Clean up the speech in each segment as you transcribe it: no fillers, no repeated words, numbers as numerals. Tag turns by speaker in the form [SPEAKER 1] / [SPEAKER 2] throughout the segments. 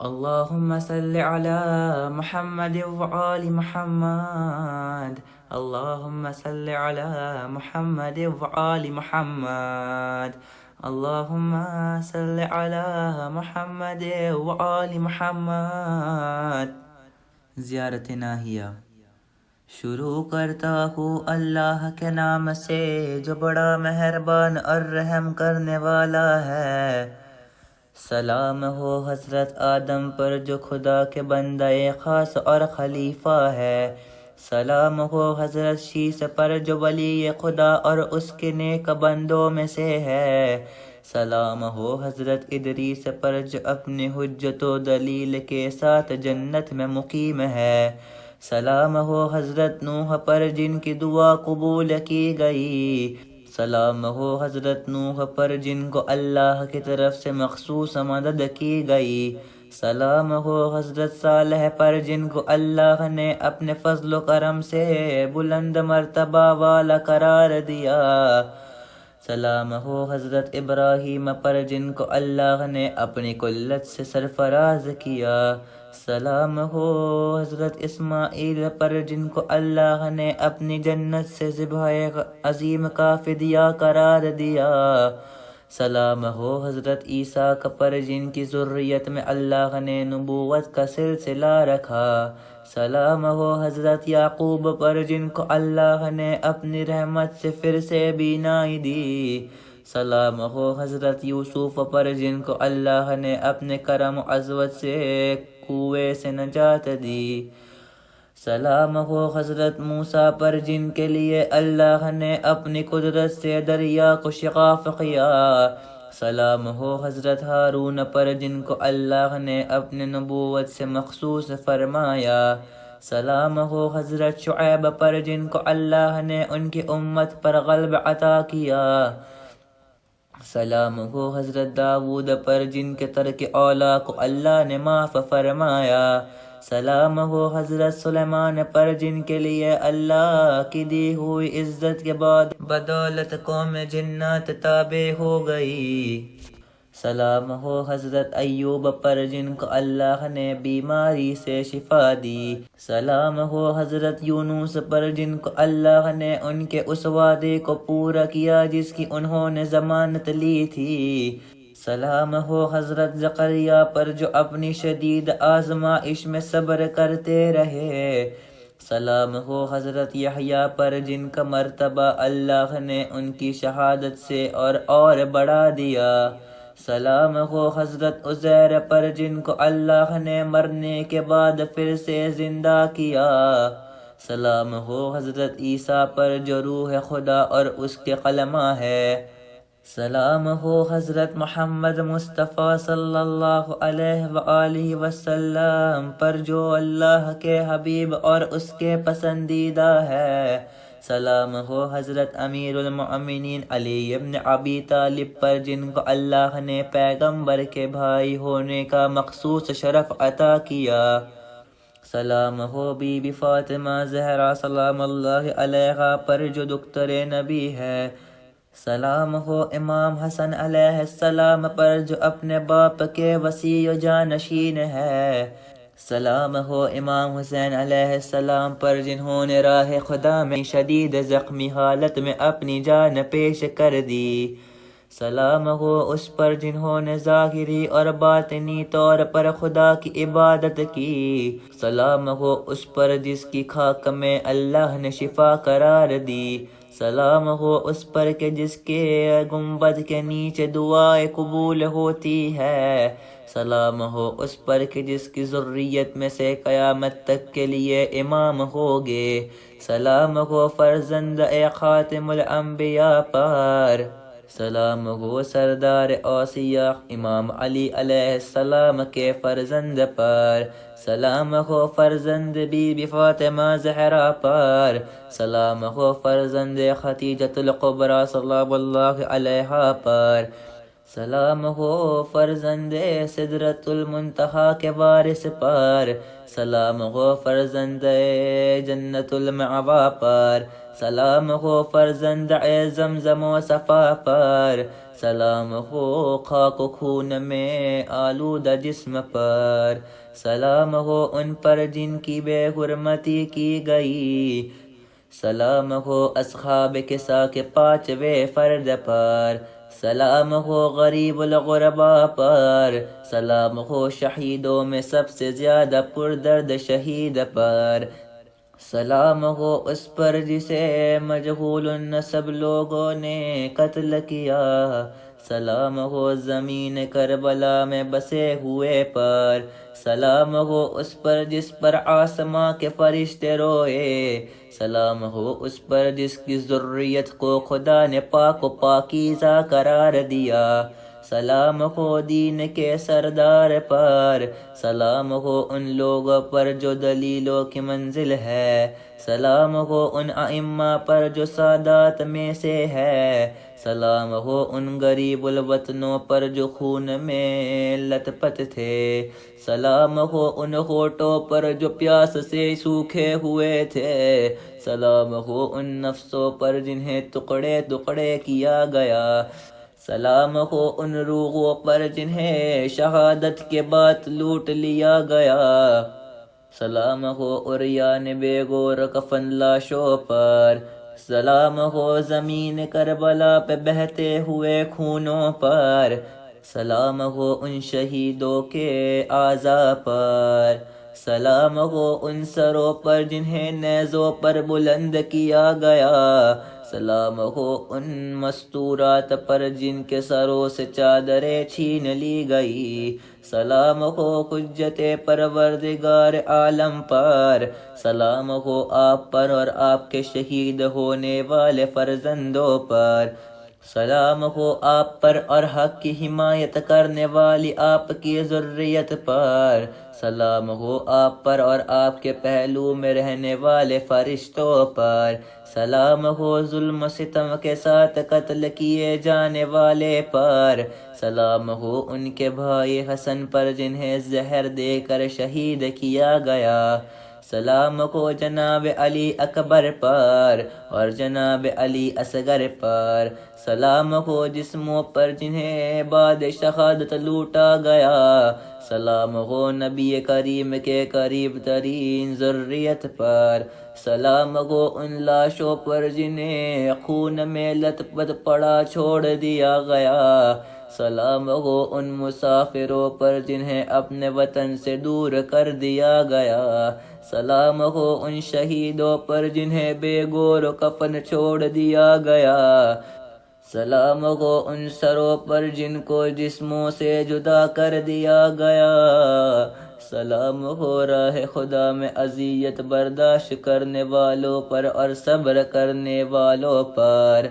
[SPEAKER 1] اللهم صل على محمد وآل محمد. اللهم صل على محمد وآل محمد. اللهم صل على محمد وآل محمد. زیارت ناہیہ شروع کرتا ہوں اللہ کے نام سے جو بڑا مہربان اور رحم کرنے والا ہے۔ سلام ہو حضرت آدم پر جو خدا کے بندہ خاص اور خلیفہ ہے۔ سلام ہو حضرت شیس پر جو ولی خدا اور اس کے نیک بندوں میں سے ہے۔ سلام ہو حضرت ادریس پر جو اپنی حجت و دلیل کے ساتھ جنت میں مقیم ہے۔ سلام ہو حضرت نوح پر جن کی دعا قبول کی گئی۔ سلام ہو حضرت نوح پر جن کو اللہ کی طرف سے مخصوص مدد کی گئی۔ سلام ہو حضرت صالح پر جن کو اللہ نے اپنے فضل و کرم سے بلند مرتبہ والا قرار دیا۔ سلام ہو حضرت ابراہیم پر جن کو اللہ نے اپنی قلت سے سرفراز کیا۔ سلام ہو حضرت اسماعیل پر جن کو اللہ نے اپنی جنت سے ذبح عظیم کا فدیہ قرار دیا۔ سلام ہو حضرت عیسیٰ پر جن کی ذریت میں اللہ نے نبوت کا سلسلہ رکھا۔ سلام ہو حضرت یعقوب پر جن کو اللہ نے اپنی رحمت سے پھر سے بینائی دی۔ سلام ہو حضرت یوسف پر جن کو اللہ نے اپنے کرم و عظمت سے کنویں سے نجات دی۔ سلام ہو حضرت موسیٰ پر جن کے لیے اللہ نے اپنی قدرت سے دریا کو شقاف کیا۔ سلام ہو حضرت ہارون پر جن کو اللہ نے اپنے نبوت سے مخصوص فرمایا۔ سلام ہو حضرت شعیب پر جن کو اللہ نے ان کی امت پر غلبہ عطا کیا۔ سلام ہو حضرت داؤد پر جن کے ترک اولا کو اللہ نے معاف فرمایا۔ سلام ہو حضرت سلیمان پر جن کے لیے اللہ کی دی ہوئی عزت کے بعد بدولت قوم جنات تابع ہو گئی۔ سلام ہو حضرت ایوب پر جن کو اللہ نے بیماری سے شفا دی۔ سلام ہو حضرت یونس پر جن کو اللہ نے ان کے اس وعدے کو پورا کیا جس کی انہوں نے ضمانت لی تھی۔ سلام ہو حضرت زکریا پر جو اپنی شدید آزمائش میں صبر کرتے رہے۔ سلام ہو حضرت یحییٰ پر جن کا مرتبہ اللہ نے ان کی شہادت سے اور بڑھا دیا۔ سلام ہو حضرت عزیر پر جن کو اللہ نے مرنے کے بعد پھر سے زندہ کیا۔ سلام ہو حضرت عیسیٰ پر جو روح خدا اور اس کے کلمہ ہے۔ سلام ہو حضرت محمد مصطفیٰ صلی اللہ علیہ وآلہ وسلم پر جو اللہ کے حبیب اور اس کے پسندیدہ ہے۔ سلام ہو حضرت امیر المؤمنین علی ابن ابی طالب پر جن کو اللہ نے پیغمبر کے بھائی ہونے کا مخصوص شرف عطا کیا۔ سلام ہو بی بی فاطمہ زہرا سلام اللہ علیہا پر جو دختر نبی ہے۔ سلام ہو امام حسن علیہ السلام پر جو اپنے باپ کے وصی و جانشین ہے۔ سلام ہو امام حسین علیہ السلام پر جنہوں نے راہ خدا میں شدید زخمی حالت میں اپنی جان پیش کر دی۔ سلام ہو اس پر جنہوں نے ظاہری اور باطنی طور پر خدا کی عبادت کی۔ سلام ہو اس پر جس کی خاک میں اللہ نے شفا قرار دی۔ سلام ہو اس پر کہ جس کے گنبد کے نیچے دعائیں قبول ہوتی ہے۔ سلام ہو اس پر کہ جس کی ذریت میں سے قیامت تک کے لیے امام ہوگے۔ سلام ہو فرزند خاتم الانبیاء پر۔ سلام ہو سردار اوصیاء امام علی علیہ السلام کے فرزند پر۔ سلام ہو فرزند بی بی فاطمہ زہرا پر۔ سلام ہو فرزند خدیجۃ الکبریٰ سلام اللہ علیہا پر۔ سلام ہو فرزند سدرت المنتہا کے وارث پر، سلام ہو فرزند جنت المأوا پر، سلام ہو فرزند زمزم و صفا پر، سلام ہو خاک و خون میں آلودہ جسم پر، سلام ہو ان پر جن کی بے حرمتی کی گئی، سلام ہو اصحاب کسا کے پانچویں فرد پر، سلام ہو غریب الغربا پر، سلام ہو شہیدوں میں سب سے زیادہ پردرد شہید پر، سلام ہو اس پر جسے مجہول النسب لوگوں نے قتل کیا، سلام ہو زمین کربلا میں بسے ہوئے پر، سلام ہو اس پر جس پر آسماں کے فرشتے روئے، سلام ہو اس پر جس کی ذریت کو خدا نے پاک و پاکیزہ قرار دیا، سلام ہو دین کے سردار پر، سلام ہو ان لوگوں پر جو دلیلوں کی منزل ہے، سلام ہو ان ائمہ پر جو سادات میں سے ہے، سلام ہو ان غریب الوطنوں پر جو خون میں لت پت تھے، سلام ہو ان ہونٹوں پر جو پیاس سے سوکھے ہوئے تھے، سلام ہو ان نفسوں پر جنہیں ٹکڑے ٹکڑے کیا گیا، سلام ہو ان روحوں پر جنہیں شہادت کے بعد لوٹ لیا گیا، سلام ہو عریان بے گور کفن لاشوں پر، سلام ہو زمین کربلا پہ بہتے ہوئے خونوں پر، سلام ہو ان شہیدوں کے اعضاء پر، سلام ہو ان سروں پر جنہیں نیزوں پر بلند کیا گیا، سلام ہو ان مستورات پر جن کے سروں سے چادریں چھین لی گئی، سلام ہو حجت پروردگار عالم پر، سلام ہو آپ پر اور آپ کے شہید ہونے والے فرزندوں پر، سلام ہو آپ پر اور حق کی حمایت کرنے والی آپ کی ذریت پر، سلام ہو آپ پر اور آپ کے پہلو میں رہنے والے فرشتوں پر، سلام ہو ظلم و ستم کے ساتھ قتل کیے جانے والے پر، سلام ہو ان کے بھائی حسن پر جنہیں زہر دے کر شہید کیا گیا، سلام ہو جناب علی اکبر پر اور جناب علی اصغر پر، سلام ہو جسموں پر جنہیں بعد شہادت لوٹا گیا، سلام ہو نبی کریم کے قریب ترین ذریت پر، سلام ہو ان لاشوں پر جنہیں خون میں لت پت پڑا چھوڑ دیا گیا، سلام ہو ان مسافروں پر جنہیں اپنے وطن سے دور کر دیا گیا، سلام ہو ان شہیدوں پر جنہیں بے گور و کفن چھوڑ دیا گیا، سلام ہو ان سروں پر جن کو جسموں سے جدا کر دیا گیا، سلام ہو راہ خدا میں اذیت برداشت کرنے والوں پر اور صبر کرنے والوں پر،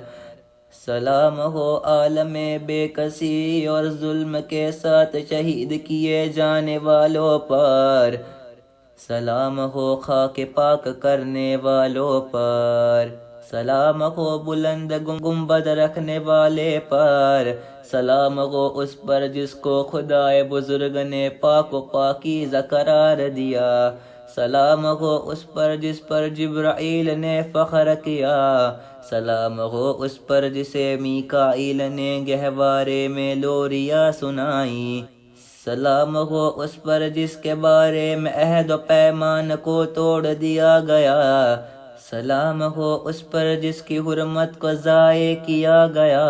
[SPEAKER 1] سلام ہو عالم بے کسی اور ظلم کے ساتھ شہید کیے جانے والوں پر، سلام ہو خاک پاک کرنے والوں پر، سلام ہو بلند گنبد رکھنے والے پر، سلام ہو اس پر جس کو خدائے بزرگ نے پاک و پاکیزہ قرار دیا، سلام ہو اس پر جس پر جبرائیل نے فخر کیا، سلام ہو اس پر جسے میکائیل نے گہوارے میں لوریاں سنائیں، سلام ہو اس پر جس کے بارے میں عہد و پیمان کو توڑ دیا گیا، سلام ہو اس پر جس کی حرمت کو ضائع کیا گیا،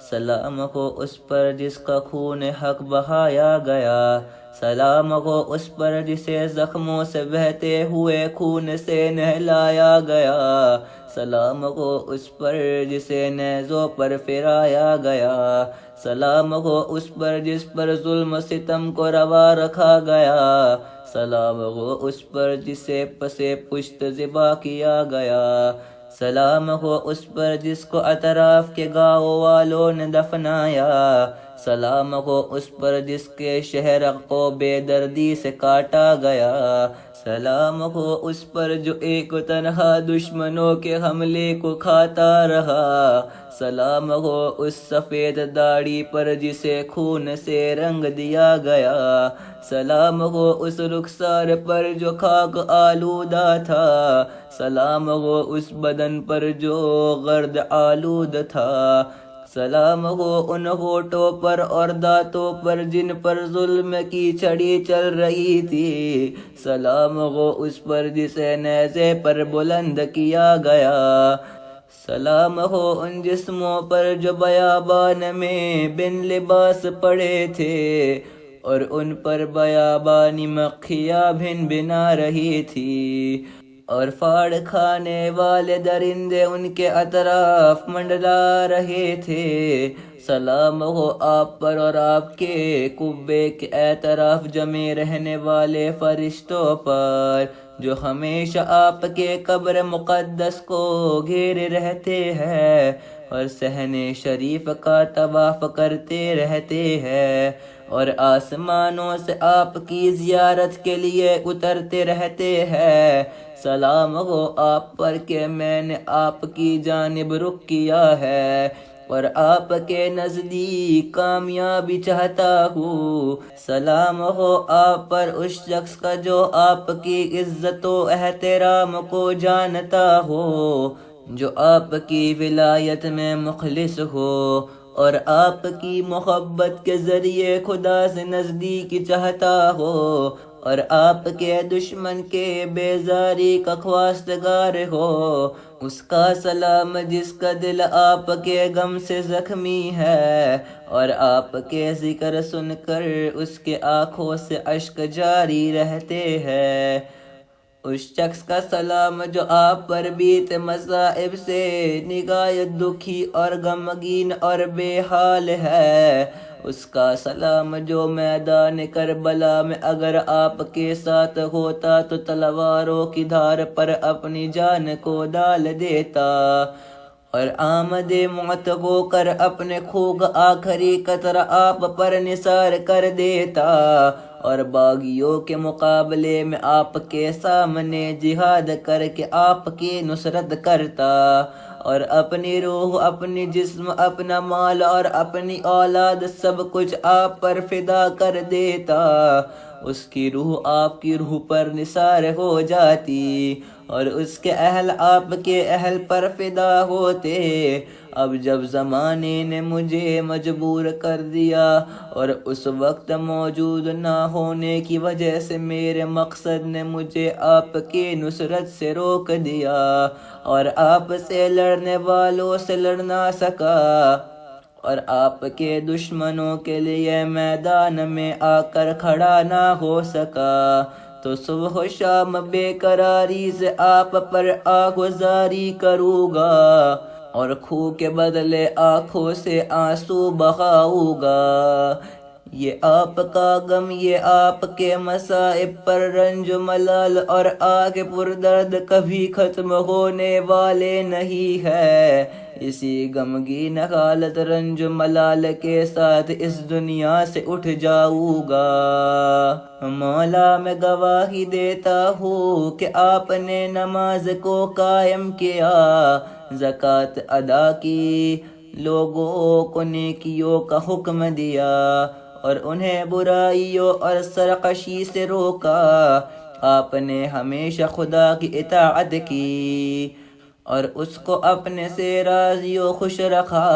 [SPEAKER 1] سلام ہو اس پر جس کا خون حق بہایا گیا، سلام ہو اس پر جسے زخموں سے بہتے ہوئے خون سے نہلایا گیا، سلام ہو اس پر جسے نیزوں پر پھرایا گیا، سلام ہو اس پر جس پر ظلم و ستم کو روا رکھا گیا، سلام ہو اس پر جسے پسے پشت ذبح کیا گیا، سلام ہو اس پر جس کو اطراف کے گاؤں والوں نے دفنایا، سلام ہو اس پر جس کے شہر کو بے دردی سے کاٹا گیا، سلام ہو اس پر جو ایک تنہا دشمنوں کے حملے کو کھاتا رہا، سلام ہو اس سفید داڑھی پر جسے خون سے رنگ دیا گیا، سلام ہو اس رخسار پر جو خاک آلودہ تھا، سلام ہو اس بدن پر جو گرد آلود تھا، سلام ہو ان ہونٹوں پر اور دانتوں پر جن پر ظلم کی چھڑی چل رہی تھی، سلام ہو اس پر جسے نیزے پر بلند کیا گیا، سلام ہو ان جسموں پر جو بیابان میں بن لباس پڑے تھے اور ان پر بیابانی مکھیاں بھن بنا رہی تھی اور پھاڑ کھانے والے درندے ان کے اطراف منڈلا رہے تھے، سلام ہو آپ پر اور آپ کے قبے کے اطراف جمے رہنے والے فرشتوں پر جو ہمیشہ آپ کے قبر مقدس کو گھیرے رہتے ہیں اور صحن شریف کا طواف کرتے رہتے ہیں اور آسمانوں سے آپ کی زیارت کے لیے اترتے رہتے ہیں، سلام ہو آپ پر کہ میں نے آپ کی جانب رخ کیا ہے اور آپ کے نزدیک کامیابی چاہتا ہوں، سلام ہو آپ پر اس شخص کا جو آپ کی عزت و احترام کو جانتا ہو، جو آپ کی ولایت میں مخلص ہو اور آپ کی محبت کے ذریعے خدا سے نزدیکی چاہتا ہو اور آپ کے دشمن کے بیزاری کا خواستگار ہو، اس کا سلام جس کا دل آپ کے غم سے زخمی ہے اور آپ کے ذکر سن کر اس کے آنکھوں سے اشک جاری رہتے ہیں، اس شخص کا سلام جو آپ پر بیت مصائب سے نہایت دکھی اور غمگین اور بے حال ہے، اس کا سلام جو میدان کربلا میں اگر آپ کے ساتھ ہوتا تو تلواروں کی دھار پر اپنی جان کو ڈال دیتا اور آمد موت ہو کر اپنے خون آخری قطرہ آپ پر نثار کر دیتا اور باغیوں کے مقابلے میں آپ کے سامنے جہاد کر کے آپ کی نصرت کرتا اور اپنی روح، اپنی جسم، اپنا مال اور اپنی اولاد سب کچھ آپ پر فدا کر دیتا، اس کی روح آپ کی روح پر نثار ہو جاتی اور اس کے اہل آپ کے اہل پر فدا ہوتے، اب جب زمانے نے مجھے مجبور کر دیا اور اس وقت موجود نہ ہونے کی وجہ سے میرے مقصد نے مجھے آپ کی نصرت سے روک دیا اور آپ سے لڑنے والوں سے لڑ نہ سکا اور آپ کے دشمنوں کے لیے میدان میں آ کر کھڑا نہ ہو سکا، تو صبح و شام بے قراری سے آپ پر آہوازاری کروں گا اور خون کے بدلے آنکھوں سے آنسو بہاؤں گا، یہ آپ کا غم، یہ آپ کے مصائب پر رنج و ملال اور آگ پر درد کبھی ختم ہونے والے نہیں ہے، اسی غمگین حالت رنج و ملال کے ساتھ اس دنیا سے اٹھ جاؤں گا، مولا میں گواہی دیتا ہوں کہ آپ نے نماز کو قائم کیا، زکوٰۃ ادا کی، لوگوں کو نیکیوں کا حکم دیا اور انہیں برائیوں اور سرکشی سے روکا، آپ نے ہمیشہ خدا کی اطاعت کی اور اس کو اپنے سے راضی و خوش رکھا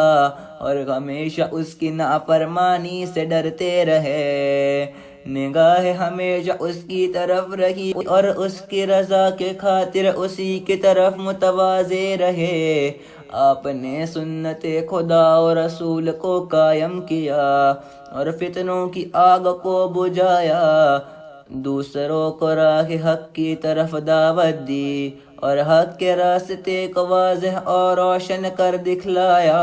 [SPEAKER 1] اور ہمیشہ اس کی نافرمانی سے ڈرتے رہے، نگاہ ہمیشہ اس کی طرف رہی اور اس کی رضا کے خاطر اسی کی طرف متوازے رہے، آپ نے سنت خدا و رسول کو قائم کیا اور فتنوں کی آگ کو بجھایا، دوسروں کو راہ حق کی طرف دعوت دی اور حق کے راستے کو واضح اور روشن کر دکھلایا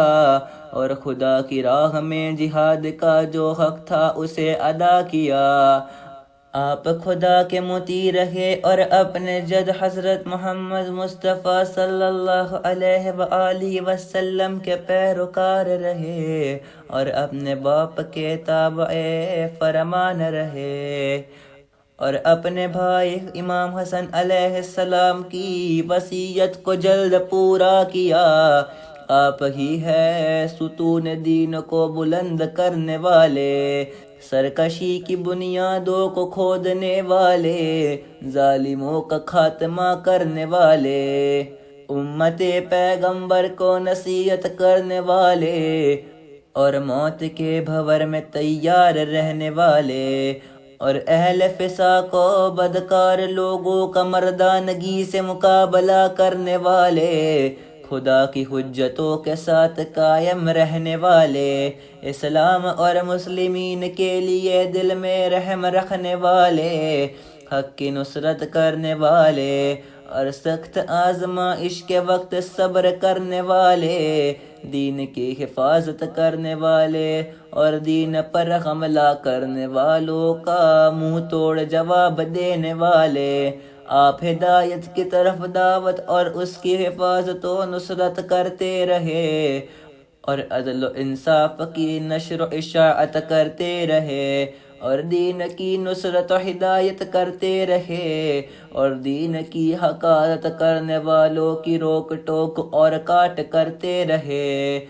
[SPEAKER 1] اور خدا کی راہ میں جہاد کا جو حق تھا اسے ادا کیا، آپ خدا کے مطیع رہے اور اپنے جد حضرت محمد مصطفیٰ صلی اللہ علیہ وآلہ وسلم کے پیروکار رہے اور اپنے باپ کے تابع فرمان رہے اور اپنے بھائی امام حسن علیہ السلام کی وصیت کو جلد پورا کیا۔ آپ ہی ہے ستون دین کو بلند کرنے والے، سرکشی کی بنیادوں کو کھودنے والے، ظالموں کا خاتمہ کرنے والے، امت پیغمبر کو نصیحت کرنے والے اور موت کے بھور میں تیار رہنے والے اور اہل فساق و بدکار لوگوں کا مردانگی سے مقابلہ کرنے والے، خدا کی حجتوں کے ساتھ قائم رہنے والے، اسلام اور مسلمین کے لیے دل میں رحم رکھنے والے، حق کی نصرت کرنے والے اور سخت آزمائش کے وقت صبر کرنے والے، دین کی حفاظت کرنے والے اور دین پر حملہ کرنے والوں کا منہ توڑ جواب دینے والے۔ آپ ہدایت کی طرف دعوت اور اس کی حفاظت و نصرت کرتے رہے اور عدل و انصاف کی نشر و اشاعت کرتے رہے اور دین کی نصرت و ہدایت کرتے رہے اور دین کی حقارت کرنے والوں کی روک ٹوک اور کاٹ کرتے رہے۔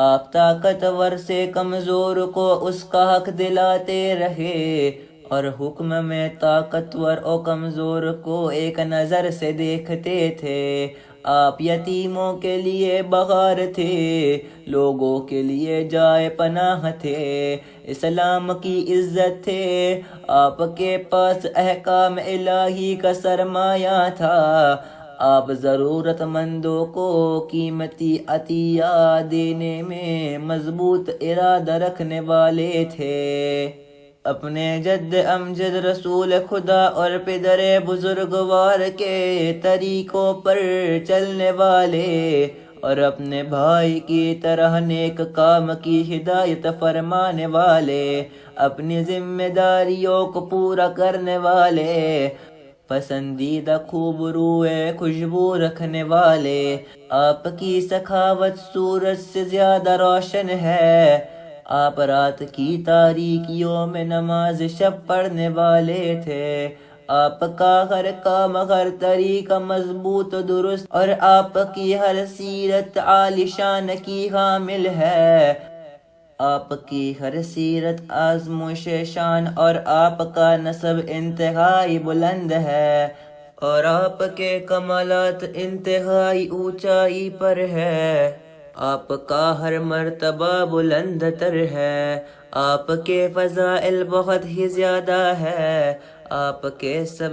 [SPEAKER 1] آپ طاقتور سے کمزور کو اس کا حق دلاتے رہے اور حکم میں طاقتور و کمزور کو ایک نظر سے دیکھتے تھے۔ آپ یتیموں کے لیے بہار تھے، لوگوں کے لیے جائے پناہ تھے، اسلام کی عزت تھے، آپ کے پاس احکام الہی کا سرمایہ تھا، آپ ضرورت مندوں کو قیمتی عطیہ دینے میں مضبوط ارادہ رکھنے والے تھے۔ اپنے جد امجد رسول خدا اور پدر بزرگوار کے طریقوں پر چلنے والے اور اپنے بھائی کی طرح نیک کام کی ہدایت فرمانے والے، اپنی ذمہ داریوں کو پورا کرنے والے، پسندیدہ خوب روئے خوشبو رکھنے والے۔ آپ کی سخاوت سورج سے زیادہ روشن ہے، آپ رات کی تاریکیوں میں نماز شب پڑھنے والے تھے، آپ کا ہر کام ہر طریقہ مضبوط و درست اور آپ کی ہر سیرت عالی شان کی حامل ہے، آپ کی ہر سیرت آزمائش شان اور آپ کا نسب انتہائی بلند ہے اور آپ کے کمالات انتہائی اونچائی پر ہے، آپ کا ہر مرتبہ بلند تر ہے، آپ کے فضائل بہت ہی زیادہ ہے، آپ کے سب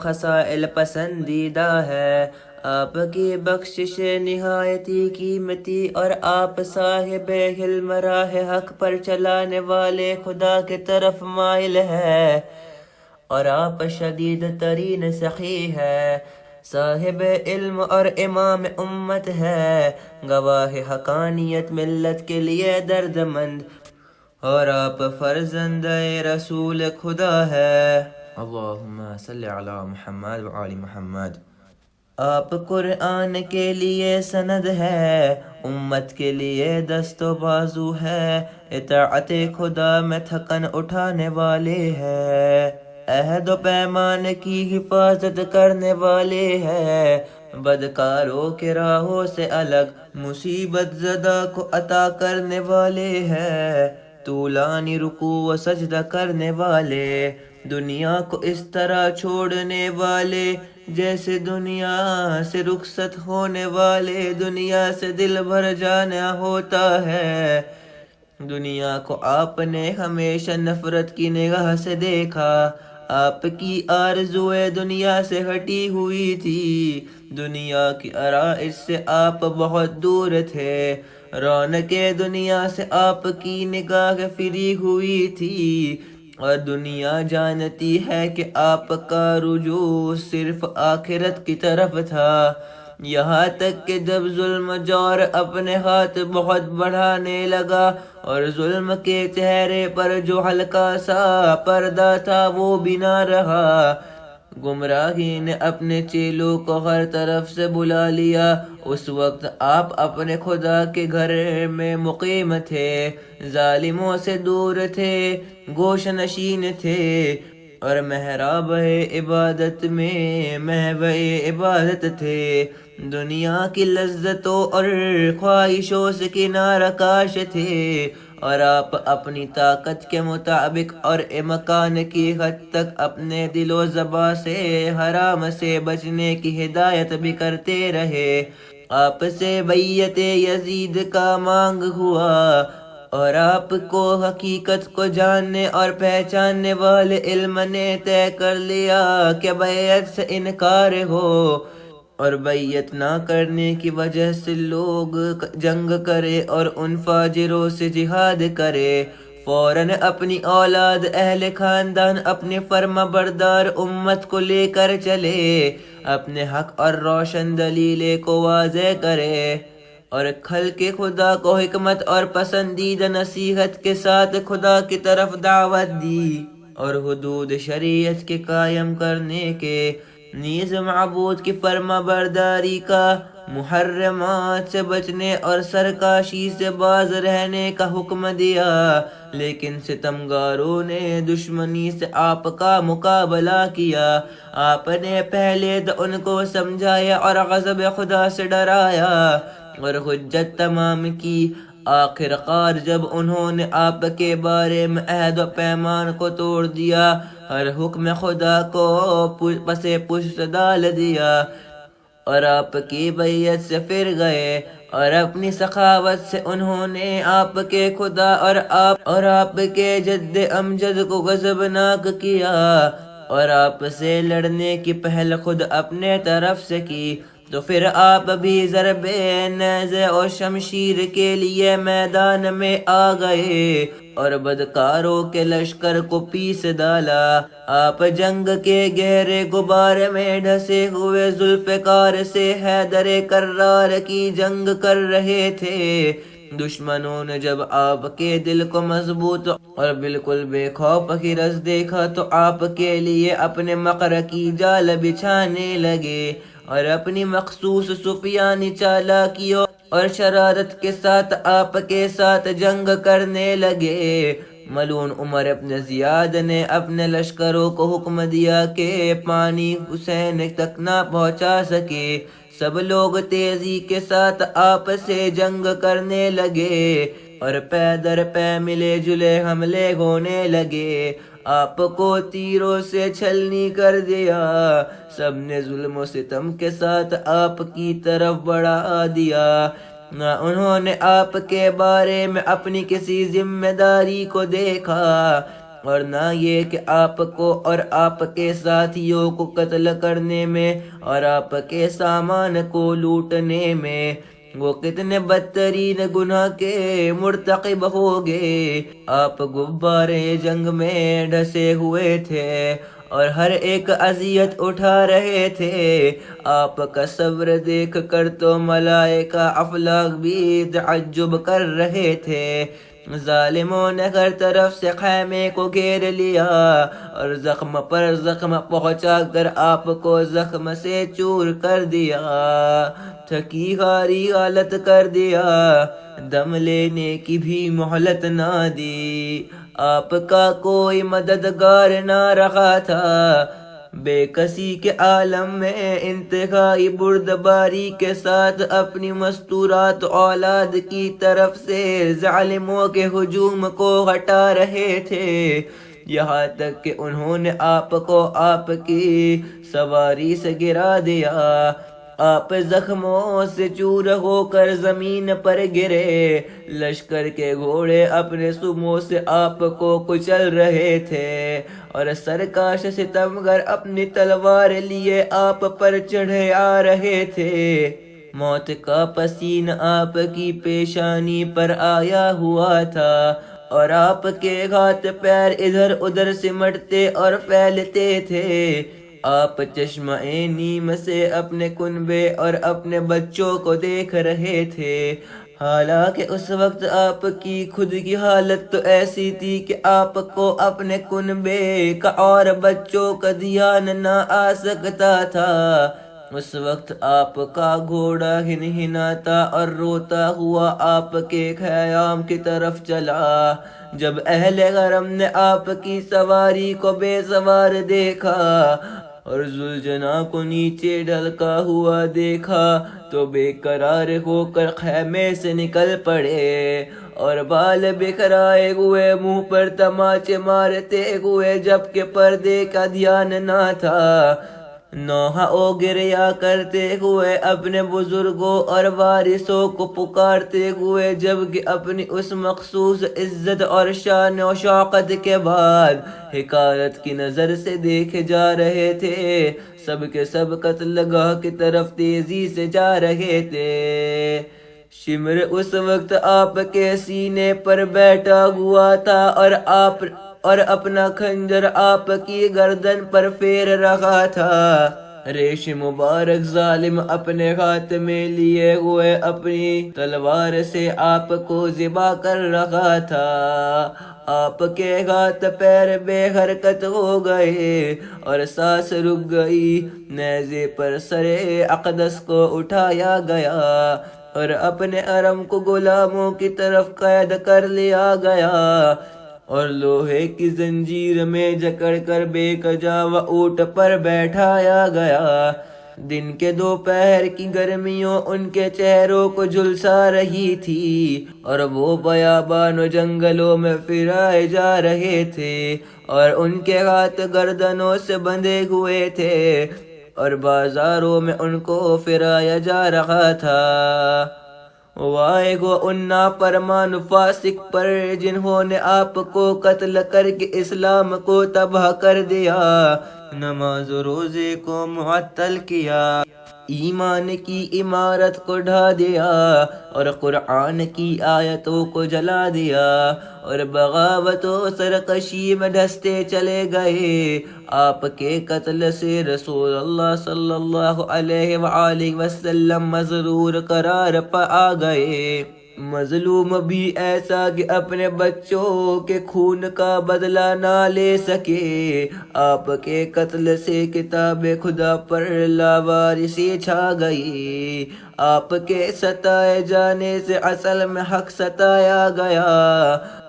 [SPEAKER 1] خصائل پسندیدہ ہے، آپ کی بخشش نہایت ہی قیمتی اور آپ صاحب حلم راہ حق پر چلانے والے خدا کی طرف مائل ہے اور آپ شدید ترین سخی ہے، صاحب علم اور امام امت ہے، گواہ حقانیت ملت کے لیے درد مند اور آپ فرزند رسول خدا ہے۔ اللہم صلی علی محمد وعلی محمد۔ آپ قرآن کے لیے سند ہے، امت کے لیے دست و بازو ہے، اطاعت خدا میں تھکن اٹھانے والے ہیں، عہد و پیمان کی حفاظت کرنے والے ہیں، بدکاروں کے راہوں سے الگ مصیبت زدہ کو عطا کرنے والے ہیں، طولانی رکوع و سجدہ کرنے والے، دنیا کو اس طرح چھوڑنے والے جیسے دنیا سے رخصت ہونے والے دنیا سے دل بھر جانا ہوتا ہے۔ دنیا کو آپ نے ہمیشہ نفرت کی نگاہ سے دیکھا، آپ کی آرزوئے دنیا سے ہٹی ہوئی تھی، دنیا کی آرائش سے آپ بہت دور تھے، رونق دنیا سے آپ کی نگاہ فری ہوئی تھی اور دنیا جانتی ہے کہ آپ کا رجوع صرف آخرت کی طرف تھا۔ یہاں تک کہ جب ظلم جور اپنے ہاتھ بہت بڑھانے لگا اور ظلم کے چہرے پر جو ہلکا سا پردہ تھا وہ بھی نہ رہا، گمراہی نے اپنے چیلوں کو ہر طرف سے بلا لیا۔ اس وقت آپ اپنے خدا کے گھر میں مقیم تھے، ظالموں سے دور تھے، گوش نشین تھے اور محراب عبادت میں محو عبادت تھے۔ دنیا کی لذتوں اور خواہشوں سے کنارہ کاش تھے اور آپ اپنی طاقت کے مطابق اور امکان کی حد تک اپنے دل و زبان سے حرام سے بچنے کی ہدایت بھی کرتے رہے۔ آپ سے بیعت یزید کا مانگ ہوا اور آپ کو حقیقت کو جاننے اور پہچاننے والے علم نے طے کر لیا کہ بیعت سے انکار ہو اور بیعت نہ کرنے کی وجہ سے لوگ جنگ کرے اور ان فاجروں سے جہاد کرے، فوراً اپنی اولاد، اہل خاندان، اپنی فرما بردار امت کو لے کر چلے، اپنے حق اور روشن دلیلے کو واضح کرے اور خلق خدا کو حکمت اور پسندیدہ نصیحت کے ساتھ خدا کی طرف دعوت دی اور حدود شریعت کے قائم کرنے کے، نیز معبود کی فرما برداری کا، محرمات سے بچنے اور سرکشی سے باز رہنے کا حکم دیا۔ لیکن ستمگاروں نے دشمنی سے آپ کا مقابلہ کیا۔ آپ نے پہلے تو ان کو سمجھایا اور غضب خدا سے ڈرایا اور حجت تمام کی۔ آخر کار جب انہوں نے آپ کے بارے میں عہد و پیمان کو توڑ دیا اور حکم خدا کو پس پشت ڈال دیا اور آپ کی بیعت سے پھر گئے اور اپنی سخاوت سے انہوں نے آپ کے خدا اور آپ کے جد امجد کو غضبناک کیا اور آپ سے لڑنے کی پہل خود اپنے طرف سے کی، تو پھر آپ بھی ضرب نیزے اور شمشیر کے لیے میدان میں آ گئے اور بدکاروں کے لشکر کو پیس ڈالا۔ آپ جنگ کے گہرے غبار میں ڈھسے ہوئے ذوالفقار سے حیدر کرار کی جنگ کر رہے تھے۔ دشمنوں نے جب آپ کے دل کو مضبوط اور بالکل بے خوف ہرس دیکھا تو آپ کے لیے اپنے مکر کی جال بچھانے لگے اور اپنی مخصوص سفیانی چالاکیوں اور شرارت کے ساتھ آپ کے ساتھ جنگ کرنے لگے۔ ملعون عمر ابن زیاد نے اپنے لشکروں کو حکم دیا کہ پانی حسین تک نہ پہنچا سکے۔ سب لوگ تیزی کے ساتھ آپ سے جنگ کرنے لگے اور پے در پے ملے جلے حملے ہونے لگے۔ آپ کو تیروں سے چھلنی کر دیا، سب نے ظلم و ستم کے ساتھ آپ کی طرف بڑھا دیا۔ نہ انہوں نے آپ کے بارے میں اپنی کسی ذمہ داری کو دیکھا اور نہ یہ کہ آپ کو اور آپ کے ساتھیوں کو قتل کرنے میں اور آپ کے سامان کو لوٹنے میں وہ کتنے بدترین گناہ کے مرتکب ہو گئے۔ آپ غبارے جنگ میں ڈھسے ہوئے تھے اور ہر ایک اذیت اٹھا رہے تھے۔ آپ کا صبر دیکھ کر تو ملائکہ افلاک بھی تعجب کر رہے تھے۔ ظالموں نے ہر طرف سے خیمے کو گھیر لیا اور زخم پر زخم پہنچا کر آپ کو زخم سے چور کر دیا، تھکی ہاری حالت کر دیا، دم لینے کی بھی مہلت نہ دی۔ آپ کا کوئی مددگار نہ رہا تھا۔ بے کسی کے عالم میں انتہائی بردباری کے ساتھ اپنی مستورات اولاد کی طرف سے ظالموں کے ہجوم کو ہٹا رہے تھے، یہاں تک کہ انہوں نے آپ کو آپ کی سواری سے گرا دیا۔ آپ زخموں سے چور ہو کر زمین پر گرے، لشکر کے گھوڑے اپنے سموں سے آپ کو کچل رہے تھے اور سرکش ستمگر اپنی تلوار لیے آپ پر چڑھے آ رہے تھے۔ موت کا پسینہ آپ کی پیشانی پر آیا ہوا تھا اور آپ کے ہاتھ پیر ادھر ادھر سمٹتے اور پھیلتے تھے۔ آپ چشمہ نیم سے اپنے کنبے اور اپنے بچوں کو دیکھ رہے تھے، حالانکہ اس وقت آپ کی خود کی حالت تو ایسی تھی کہ آپ کو اپنے کنبے کا اور بچوں کا دھیان نہ آ سکتا تھا۔ اس وقت آپ کا گھوڑا ہنہناتا اور روتا ہوا آپ کے خیام کی طرف چلا۔ جب اہل حرم نے آپ کی سواری کو بے سوار دیکھا اور ذوالجناح کو نیچے ڈھلکا ہوا دیکھا تو بے قرار ہو کر خیمے سے نکل پڑے اور بال بکھرائے ہوئے منہ پر تماچے مارتے ہوئے، جبکہ پردے کا دھیان نہ تھا، نوحہ او گریا کرتے ہوئے اپنے بزرگوں اور وارثوں کو پکارتے ہوئے، جبکہ اپنی اس مخصوص عزت اور شان و شوکت کے بعد حقارت کی نظر سے دیکھے جا رہے تھے۔ سب کے سب قتل گاہ کی طرف تیزی سے جا رہے تھے۔ شمر اس وقت آپ کے سینے پر بیٹھا ہوا تھا اور اپنا خنجر آپ کی گردن پر پھیر رہا تھا۔ ریش مبارک ظالم اپنے ہاتھ میں لیے ہوئے اپنی تلوار سے آپ کو ذبح کر رہا تھا۔ آپ کے ہاتھ پیر بے حرکت ہو گئے اور سانس رک گئی۔ نیزے پر سر اقدس کو اٹھایا گیا اور اپنے حرم کو غلاموں کی طرف قید کر لیا گیا اور لوہے کی زنجیر میں جکڑ کر بے کجاوا اونٹ پر بیٹھایا گیا۔ دن کے دوپہر کی گرمیوں ان کے چہروں کو جھلسا رہی تھی اور وہ بیابان و جنگلوں میں پھرائے جا رہے تھے اور ان کے ہاتھ گردنوں سے بندھے ہوئے تھے اور بازاروں میں ان کو پھرایا جا رہا تھا۔ وائے گو ان نافرمان فاسق پر جنہوں نے آپ کو قتل کر کے اسلام کو تباہ کر دیا، نماز و روزے کو معطل کیا، ایمان کی عمارت کو ڈھا دیا اور قرآن کی آیتوں کو جلا دیا اور بغاوت و سرکشی میں دھستے چلے گئے۔ آپ کے قتل سے رسول اللہ صلی اللہ علیہ وآلہ وسلم مضرور قرار پا گئے۔ مظلوم بھی ایسا کہ اپنے بچوں کے خون کا بدلہ نہ لے سکے۔ آپ کے قتل سے کتاب خدا پر لاوارثی چھا گئی۔ آپ کے ستائے جانے سے اصل میں حق ستایا گیا۔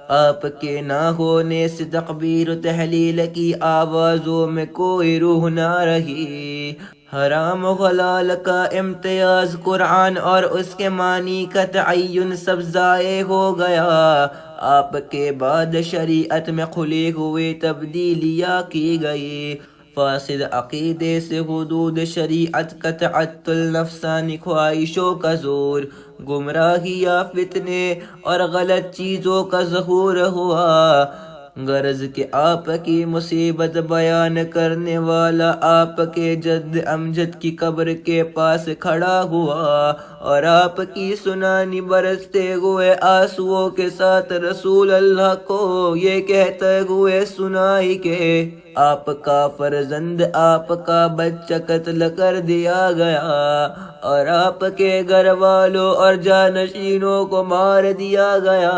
[SPEAKER 1] آپ کے نہ ہونے سے تکبیر و تحلیل کی آوازوں میں کوئی روح نہ رہی۔ حرام و حلال کا امتیاز، قرآن اور اس کے معنی کا تعین سب ضائع ہو گیا۔ آپ کے بعد شریعت میں کھلی ہوئی تبدیلیاں کی گئی۔ فاسد عقیدے سے حدود شریعت کا تعطل، نفسانی خواہشوں کا زور، گمراہیاں، فتنے اور غلط چیزوں کا ظہور ہوا۔ غرض کہ آپ کی مصیبت بیان کرنے والا آپ کے جد امجد کی قبر کے پاس کھڑا ہوا اور آپ کی سنانی برستے ہوئے آنسوؤں کے ساتھ رسول اللہ کو یہ کہتے ہوئے سنائی کہ آپ کا فرزند، آپ کا بچہ قتل کر دیا گیا اور آپ کے گھر والوں اور جانشینوں کو مار دیا گیا۔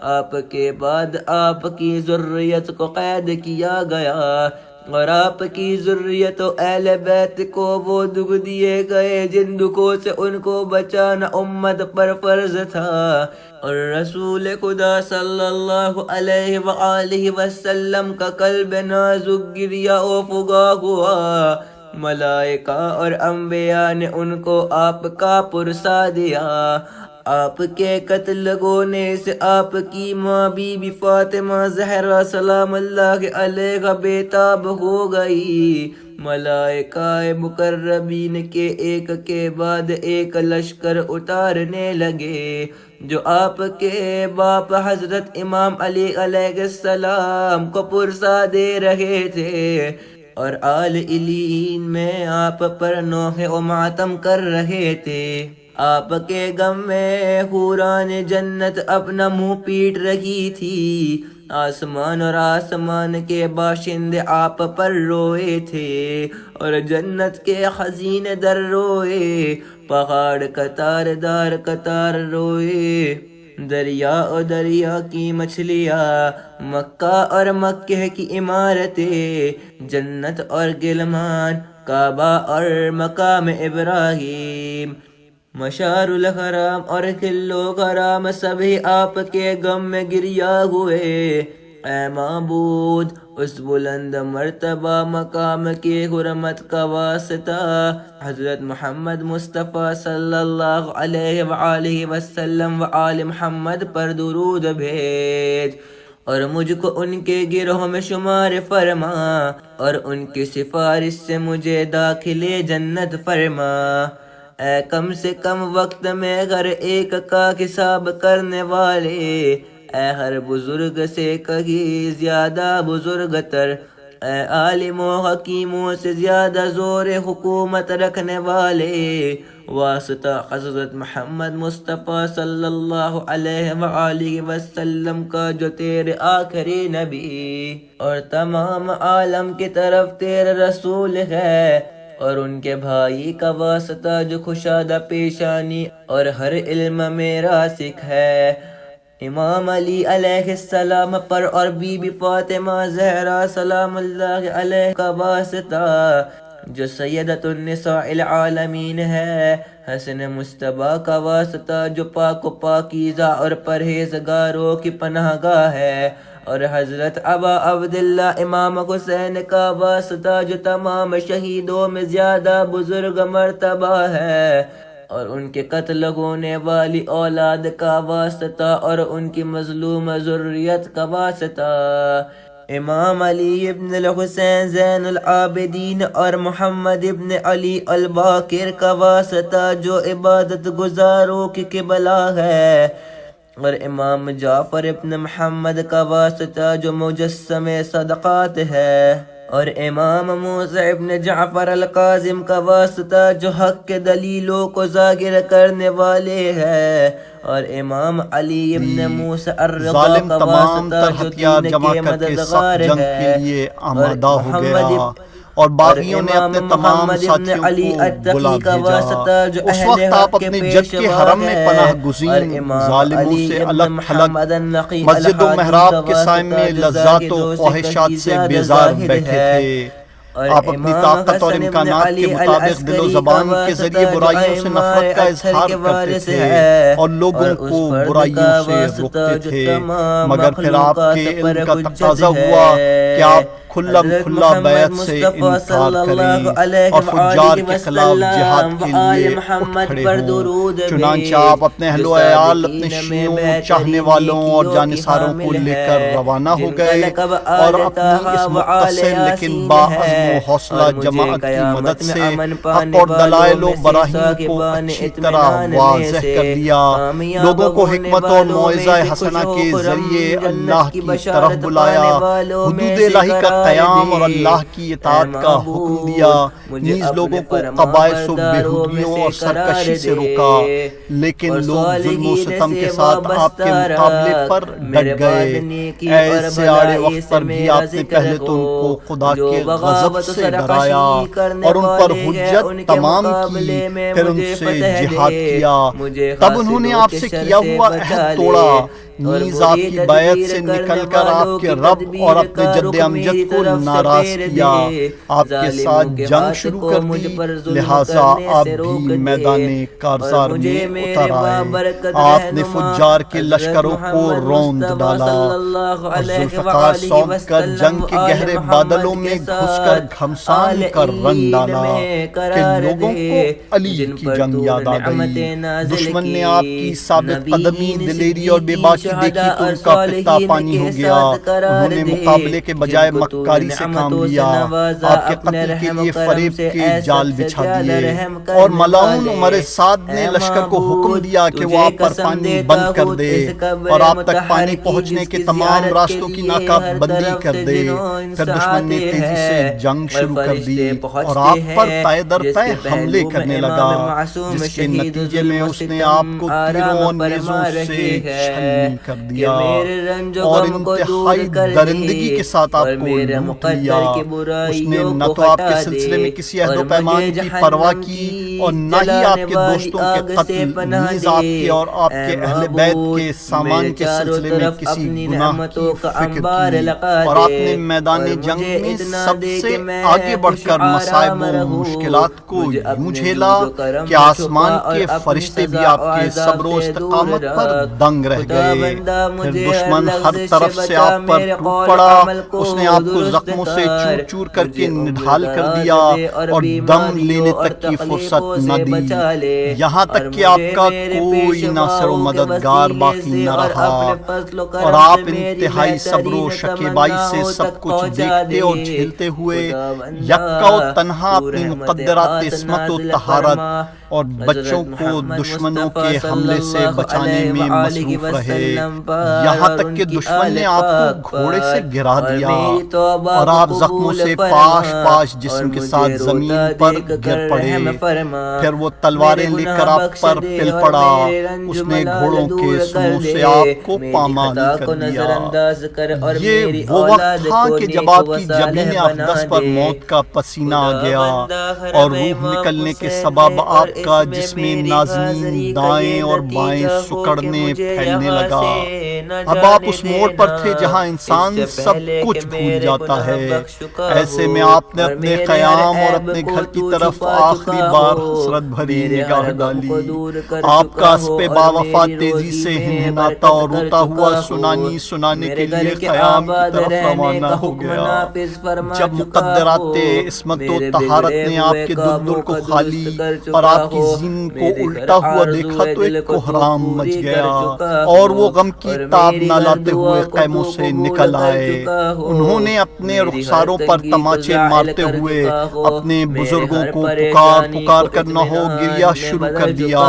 [SPEAKER 1] آپ کے بعد آپ کی ذریت کو قید کیا گیا اور آپ کی ذریت و اہل بیت کو وہ دکھ دیے گئے جن دکھوں سے ان کو بچانا امت پر فرض تھا۔ اور رسول خدا صلی اللہ علیہ وآلہ وسلم کا قلب نازک گریا و فغاں ہوا۔ ملائکہ اور انبیاء نے ان کو آپ کا پرسا دیا۔ آپ کے قتل ہونے سے آپ کی ماں بی بی فاطمہ زہرا سلام اللہ علیہ بے تاب ہو گئی۔ ملائکہ مقربین کے بعد ایک لشکر اتارنے لگے جو آپ کے باپ حضرت امام علی علیہ السلام کو پرسا دے رہے تھے اور آل علیین میں آپ پر نوحہ و ماتم کر رہے تھے۔ آپ کے غم میں حوران جنت اپنا منہ پیٹ رہی تھی۔ آسمان اور آسمان کے باشندے آپ پر روئے تھے، اور جنت کے خزینے در روئے، پہاڑ قطار دار قطار روئے، دریا اور دریا کی مچھلیاں، مکہ اور مکہ کی عمارتیں، جنت اور گلمان، کعبہ اور مقام ابراہیم، مشار الحرام اور قل و غرام، سبھی آپ کے غم میں گریا ہوئے۔ اے معبود، اس بلند مرتبہ مقام کی حرمت کا واسطہ حضرت محمد مصطفیٰ صلی اللہ علیہ وآلہ وسلم و آل محمد پر درود بھیج، اور مجھ کو ان کے گروہ میں شمار فرما، اور ان کی سفارش سے مجھے داخل جنت فرما۔ اے کم سے کم وقت میں ہر ایک کا حساب کرنے والے، اے ہر بزرگ سے کہیں زیادہ بزرگ تر، اے عالم و حکیموں سے زیادہ زور حکومت رکھنے والے، واسطہ حضرت محمد مصطفیٰ صلی اللہ علیہ وآلہ وسلم کا جو تیرے آخری نبی اور تمام عالم کی طرف تیرے رسول ہے، اور ان کے بھائی کا واسطہ جو کشادہ پیشانی اور ہر علم میں راسخ ہے، امام علی علیہ السلام پر اور بی بی فاطمہ زہرا سلام اللہ علیہ کا واسطہ جو سیدۃ النساء العالمین ہے، حسن مصطفیٰ کا واسطہ جو پاک و پاکیزہ اور پرہیزگاروں کی پناہ گاہ ہے، اور حضرت ابا عبداللہ امام حسین کا واسطہ جو تمام شہیدوں میں زیادہ بزرگ مرتبہ ہے، اور ان کے قتل ہونے والی اولاد کا واسطہ اور ان کی مظلوم ذریت کا واسطہ، امام علی ابن الحسین زین العابدین اور محمد ابن علی الباقر کا واسطہ جو عبادت گزاروں کی قبلہ ہے، اور امام جعفر ابن محمد کا واسطہ جو مجسم صدقات ہے، اور امام موسیٰ ابن جعفر القاظم کا واسطہ جو حق کے دلیلوں کو ظاہر کرنے والے ہیں، اور امام علی ابن موسیٰ الرضا کا واسطہ جو دین کے مددگار ہے، اور محمد
[SPEAKER 2] اور باغیوں نے اپنے تمام ساتھیوں کو بلا بھیجا۔ اس وقت آپ اپنے جد کے حرم میں پناہ گزین ظالموں سے الگ تھلگ مسجد و محراب کے سائے میں لذات و خواہشات سے بیزار بیٹھے تھے۔ آپ اپنی طاقت اور امکانات کے مطابق دل و زبان کے ذریعے برائیوں سے نفرت کا اظہار کرتے تھے اور لوگوں کو برائیوں سے روکتے تھے، مگر پھر آپ کے علم کا تقاضا ہوا کہ آپ کھلم کھلا بیعت سے انکار کریں اور فجار کے خلاف جہاد کے لیے اٹھ کھڑے ہوں۔ چنانچہ آپ اپنے اہل و عیال، اپنے شیعوں، چاہنے والوں اور جانثاروں کو لے کر روانہ ہو گئے، اور اپنی اس مختصر لیکن باعزم و حوصلہ جماعت کی مدد سے حق اور دلائل و براہین کو اچھی طرح واضح کر دیا، لوگوں کو حکمت اور موعظہ حسنہ کے ذریعے اللہ کی طرف بلایا، حدود الہی کا قیام اور اللہ کی اطاعت کا حکم دیا، نیز لوگوں کو قبائث و بےہودگیوں اور سرکشی سے روکا، لیکن لوگ ظلم و ستم کے ساتھ آپ کے مقابلے پر ڈٹ گئے۔ ایسے آڑے وقت پر بھی آپ نے پہلے تو ان کو خدا کے غضب سے ڈرایا اور ان پر حجت تمام کی، پھر ان سے جہاد کیا، تب انہوں نے آپ سے کیا ہوا عہد توڑا، نیز آپ کی بیعت سے نکل کر آپ کے رب اور اپنے جد امجد کو ناراض کیا، آپ کے ساتھ جنگ شروع کر دی، لہٰذا آپ بھی میدان کارزار میں اتر آئے۔ آپ نے فجار کے لشکروں کو روند ڈالا اور ذوالفقار سونپ کر جنگ کے گہرے بادلوں میں گھس کر گھمسان کر رنگ ڈالا کہ لوگوں کو علی کی جنگ یاد آ گئی۔ دشمن نے آپ کی ثابت قدمی، دلیری اور بے باکی دیکھی تو ان کا پتا پانی ہو گیا، انہوں نے مقابلے کے بجائے مکہ کاری سے کام لیا، آپ کے قتل کے لیے فریب کے جال بچھا دیے، اور ملعون عمر سعد نے لشکر کو حکم دیا کہ وہ آپ پر پانی بند کر دے اور آپ تک پانی پہنچنے کے تمام راستوں کی ناکہ بندی کر دے۔ پھر دشمن نے تیزی سے جنگ شروع کر دی اور آپ پر پائے در پائے حملے کرنے لگا، جس کے نتیجے میں اس نے آپ کو تیروں اور نیزوں سے چھلنی کر دیا اور انتہائی درندگی کے ساتھ آپ کو لوٹ لیا۔ اس نے نہ تو آپ کے سلسلے میں کسی عہد و پیمان کی پرواہ کی اور نہ ہی آپ کے دوستوں کے قتل، نیز آپ کے اور آپ کے اہل بیت کے سامان کے سلسلے میں کسی گناہ کی فکر کی، اور آپ نے میدان جنگ میں سب سے آگے بڑھ کر مصائب و مشکلات کو یوں جھیلا کہ آسمان کے فرشتے بھی آپ کے صبر و استقامت پر دنگ رہ گئے۔ پھر دشمن ہر طرف سے آپ پر ٹوٹ پڑا، اس نے آپ کو زخموں سے چور چور کر کے نڈھال کر دیا اور دم لینے تک کی فرصت نہ دی، یہاں تک کہ آپ کا کوئی ناصر و مددگار باقی نہ رہا، اور آپ انتہائی صبر و شکیبائی سے سب کچھ دیکھتے اور جھیلتے ہوئے یکا و تنہا اپنی مقدرات عصمت و طہارت اور بچوں کو دشمنوں کے حملے سے بچانے میں مصروف رہے، یہاں تک کہ دشمن نے آپ کو گھوڑے سے گرا دیا اور آپ زخموں سے پاش پاش جسم کے ساتھ زمین پر گر پڑے۔ پھر وہ تلواریں لے کر آپ پر پل پڑا، اس نے گھوڑوں کے سموں سے آپ کو پامال کر دیا۔ یہ وہ وقت تھا کہ جب آپ کی جبین اقدس پر موت کا پسینہ آ گیا اور روح نکلنے کے سبب آپ کا جسم نازنین دائیں اور بائیں سکڑنے پھیلنے لگا۔ اب آپ اس موڑ پر تھے جہاں انسان سب کچھ بھول جاتا ہے۔ ایسے میں آپ نے اپنے قیام اور اپنے گھر کی طرف آخری بار حسرت بھری نگاہ ڈالی۔ آپ کا اسب باوفا تیزی سے ہنہناتا اور روتا ہوا سنانی سنانے کے لیے قیام کی طرف روانہ ہو گیا۔ جب مقدرات عصمت و طہارت نے آپ کے دلدل کو خالی اور آپ کی زین کو الٹا ہوا دیکھا تو ایک کوہرام مچ گیا اور وہ غم کی تاب نہ لاتے ہوئے خیموں سے نکل آئے۔ انہوں نے اپنے رخساروں پر تماچے مارتے ہوئے اپنے بزرگوں کو پکار پکار کر نہ ہو گریہ شروع کر دیا،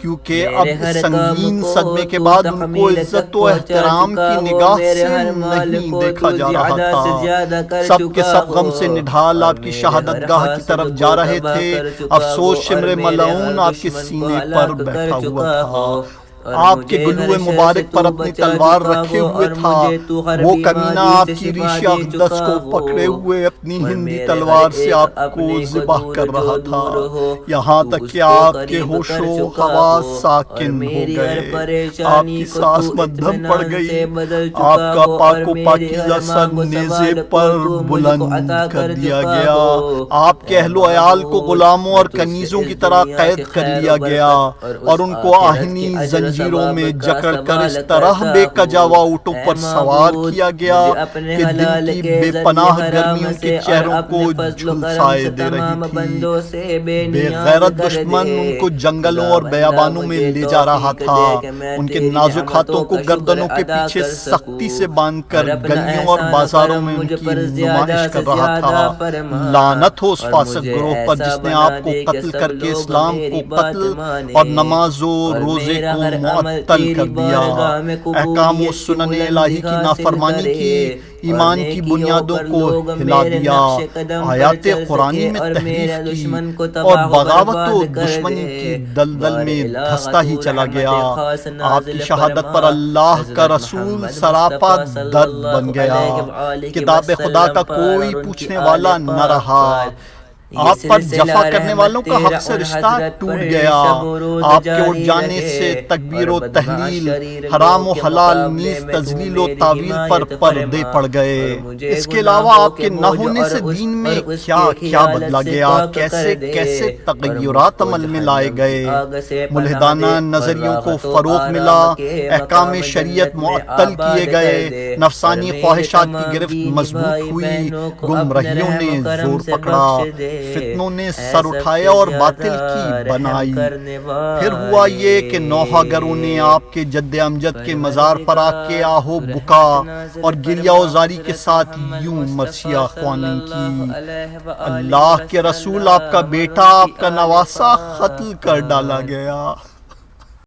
[SPEAKER 2] کیونکہ اب سنگین صدمے کے بعد ان کو عزت و احترام کی نگاہ سے نہیں دیکھا جا رہا تھا۔ سب کے سب غم سے نڈھال آپ کی شہادت گاہ کی طرف جا رہے تھے۔ افسوس شمر ملعون آپ کے سینے پر بیٹھا ہوا تھا، آپ کے گلوئے مبارک پر اپنی تلوار رکھے ہوئے تھا۔ وہ کمینہ آپ کی ریش اقدس کو پکڑے ہوئے اپنی ہندی تلوار سے آپ کو ذبح کر رہا تھا، یہاں تک کہ آپ کے ہوش و حواس ساکن ہو گئے، آپ کی سانس مدھم پڑ گئی، آپ کا پاک و پاکیزہ سر نیزے پر بلند کر دیا گیا، آپ کے اہل و عیال کو غلاموں اور کنیزوں کی طرح قید کر لیا گیا اور ان کو آہنی زنجیروں میں جکڑ کر اس طرح بے کجاوا اونٹوں پر سوار کیا گیا کہ دن کی بے پناہ گرمی ان کے چہروں کو جھلسائے دے رہی تھی۔ بے غیرت دشمن ان کو جنگلوں اور بیابانوں میں لے جا رہا تھا، ان کے نازک ہاتھوں کو گردنوں کے پیچھے سختی سے باندھ کر گلیوں اور بازاروں میں ان کی نمائش کر رہا تھا۔ لعنت ہو اس فاسق گروہ پر جس نے آپ کو قتل کر کے اسلام کو قتل اور نماز و روزے کو معطل کر دیا، احکام و سنن الہی کی نافرمانی کی، ایمان کی بنیادوں کو ہلا دیا، آیات قرآنی میں تحریف کی اور بغاوت و دشمنی کی دلدل میں دھستا ہی چلا گیا۔ آپ کی شہادت پر اللہ کا رسول سراپا درد بن گیا، کتاب خدا کا کوئی پوچھنے والا نہ رہا، آپ پر جفا کرنے والوں کا حق سے رشتہ ٹوٹ گیا، آپ کے اٹھ جانے سے تکبیر و تحلیل، حرام و حلال نیز تذلیل و تعویل پر پردے پڑ گئے۔ اس کے علاوہ آپ کے نہ ہونے سے دین میں کیا کیا بدلا گیا، کیسے کیسے تغیرات عمل میں لائے گئے، ملحدانہ نظریوں کو فروغ ملا، احکام شریعت معطل کیے گئے، نفسانی خواہشات کی گرفت مضبوط ہوئی، گمراہیوں نے زور پکڑا، فتنوں نے سر اٹھایا اور باطل کی بنائی۔ پھر ہوا یہ کہ نوحاگروں نے آپ کے جد امجد کے مزار پر آ کے آہو بکا اور گریہ وزاری کے ساتھ یوں مرثیہ خوانی کی، اللہ کے رسول آپ کا بیٹا، آپ کا نواسا قتل کر ڈالا گیا۔